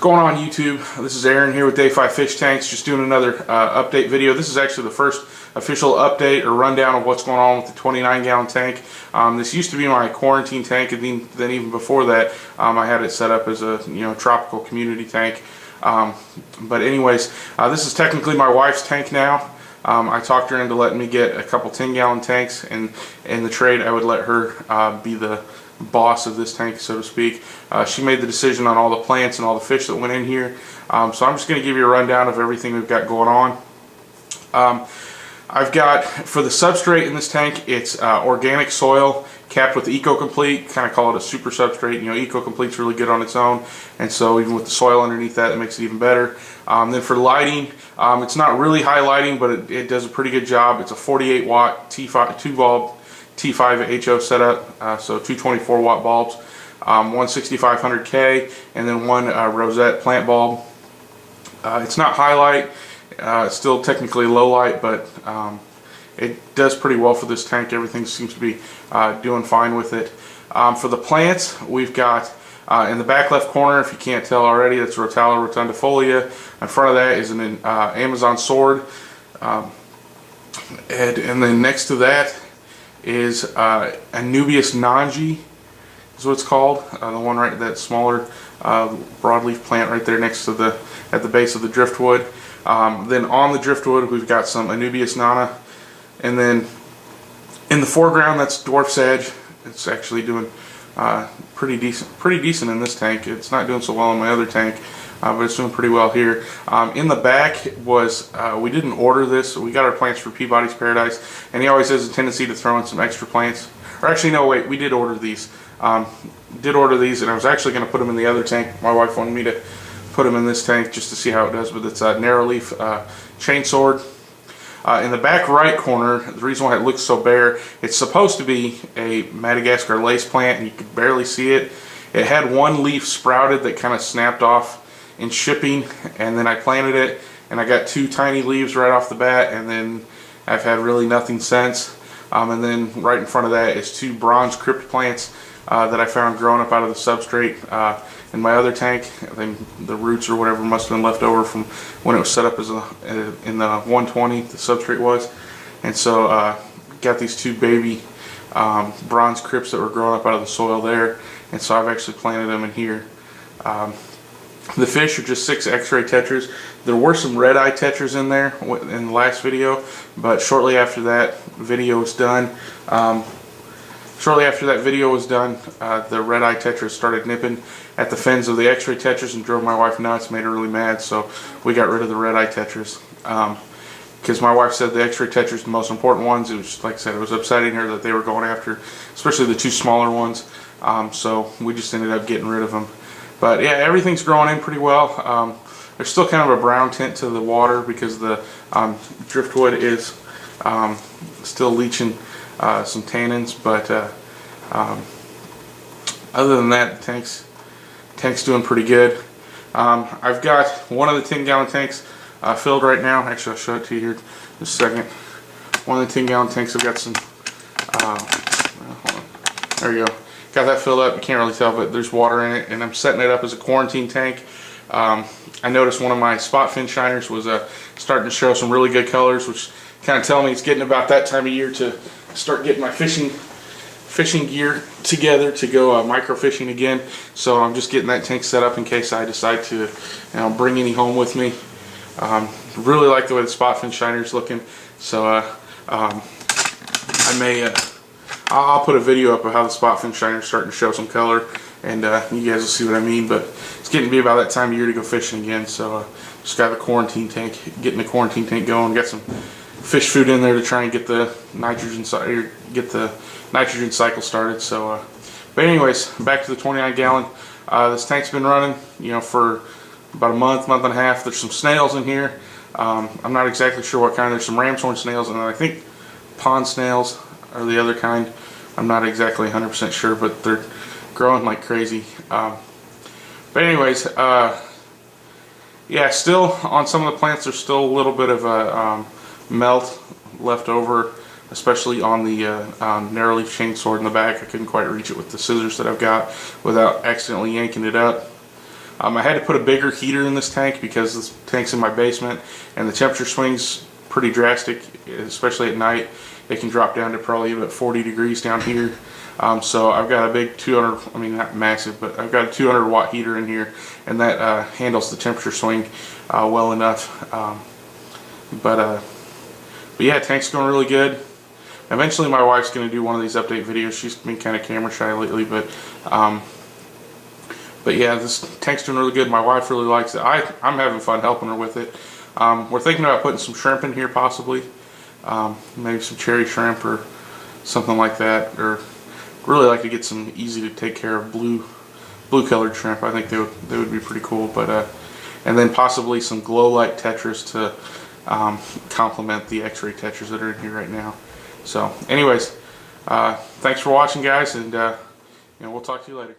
Going on YouTube, this is Aaron here with Day 5 Fish Tanks, just doing another update video. This is actually the first official update or rundown of what's going on with the 29-gallon tank. This used to be my quarantine tank, and then even before that I had it set up as a tropical community tank. But anyways, this is technically my wife's tank now. I talked her into letting me get a couple 10-gallon tanks, and in the trade I would let her be the boss of this tank, so to speak. She made the decision on all the plants and all the fish that went in here. So I'm just going to give you a rundown of everything we've got going on. I've got, for the substrate in this tank, it's organic soil capped with Eco-Complete. Kind of call it a super substrate. Eco-Complete's really good on its own, and so even with the soil underneath that, it makes it even better. Then for lighting, it's not really high lighting, but it does a pretty good job. It's a 48 watt T5 2-bulb T5 HO setup, so 224 watt bulbs, one 6500K, and then one rosette plant bulb. It's not highlight, it's still technically low light, but it does pretty well for this tank. Everything seems to be doing fine with it. For the plants, we've got in the back left corner, if you can't tell already, that's Rotala rotundifolia. In front of that is an Amazon sword, and then next to that is Anubias nanji, is what it's called. The one right, that smaller broadleaf plant right there next to at the base of the driftwood. Then on the driftwood we've got some Anubias nana, and then in the foreground that's dwarf sedge. It's actually doing pretty decent in this tank. It's not doing so well in my other tank, but it's doing pretty well here. In the back was, we didn't order this, we got our plants for Peabody's Paradise, and he always has a tendency to throw in some extra plants. Or actually, no, wait, we did order these. And I was actually going to put them in the other tank. My wife wanted me to put them in this tank just to see how it does, but it's a narrow leaf chainsword. In the back right corner, the reason why it looks so bare, it's supposed to be a Madagascar lace plant, and you could barely see it. It had one leaf sprouted that kind of snapped off in shipping, and then I planted it, and I got two tiny leaves right off the bat, and then I've had really nothing since. And then right in front of that is two bronze crypt plants that I found growing up out of the substrate in my other tank. I think the roots or whatever must have been left over from when it was set up as in the 120, the substrate was. And so got these two baby bronze crypts that were growing up out of the soil there, and so I've actually planted them in here. The fish are just 6 X-ray tetras. There were some red-eye tetras in there in the last video, but shortly after that video was done, the red-eye tetras started nipping at the fins of the X-ray tetras and drove my wife nuts, made her really mad, so we got rid of the red-eye tetras. Because my wife said the X-ray tetras, the most important ones. It was, like I said, it was upsetting her that they were going after, especially the two smaller ones. So we just ended up getting rid of them. But yeah, everything's growing in pretty well. There's still kind of a brown tint to the water because the driftwood is still leaching some tannins, but other than that, the tank's doing pretty good. I've got one of the 10-gallon tanks filled right now. Actually, I'll show it to you here in just a second. One of the 10-gallon tanks, I've got some, hold on. There you go. Got that filled up. You can't really tell, but there's water in it, and I'm setting it up as a quarantine tank. I noticed one of my spot fin shiners was starting to show some really good colors, which kind of tell me it's getting about that time of year to start getting my fishing gear together to go micro fishing again. So I'm just getting that tank set up in case I decide to bring any home with me. Really like the way the spot fin shiner is looking, so I may I'll put a video up of how the spot fin shiner is starting to show some color, and you guys will see what I mean. But it's getting to be about that time of year to go fishing again, so just got the quarantine tank, getting the quarantine tank going. Got some fish food in there to try and get the nitrogen cycle started. So, but anyways, back to the 29-gallon. This tank's been running, for about a month and a half. There's some snails in here. I'm not exactly sure what kind. There's some ram's horn snails, and I think pond snails are the other kind. I'm not exactly 100% sure, but they're growing like crazy. But anyways, yeah, still on some of the plants there's still a little bit of a melt left over, especially on the narrow leaf chainsword in the back. I couldn't quite reach it with the scissors that I've got without accidentally yanking it up. I had to put a bigger heater in this tank because this tank's in my basement and the temperature swings pretty drastic, especially at night. It can drop down to probably about 40 degrees down here. So I've got a big 200, I mean not massive, but I've got a 200 watt heater in here, and that handles the temperature swing well enough. But yeah, tank's going really good. Eventually my wife's going to do one of these update videos. She's been kind of camera shy lately, but yeah, this tank's doing really good. My wife really likes it. I'm having fun helping her with it. We're thinking about putting some shrimp in here possibly. Maybe some cherry shrimp or something like that. Or really like to get some easy to take care of blue colored shrimp. I think they would be pretty cool. But and then possibly some glow light tetras to complement the X-ray tetras that are in here right now. So anyways, thanks for watching, guys, and we'll talk to you later.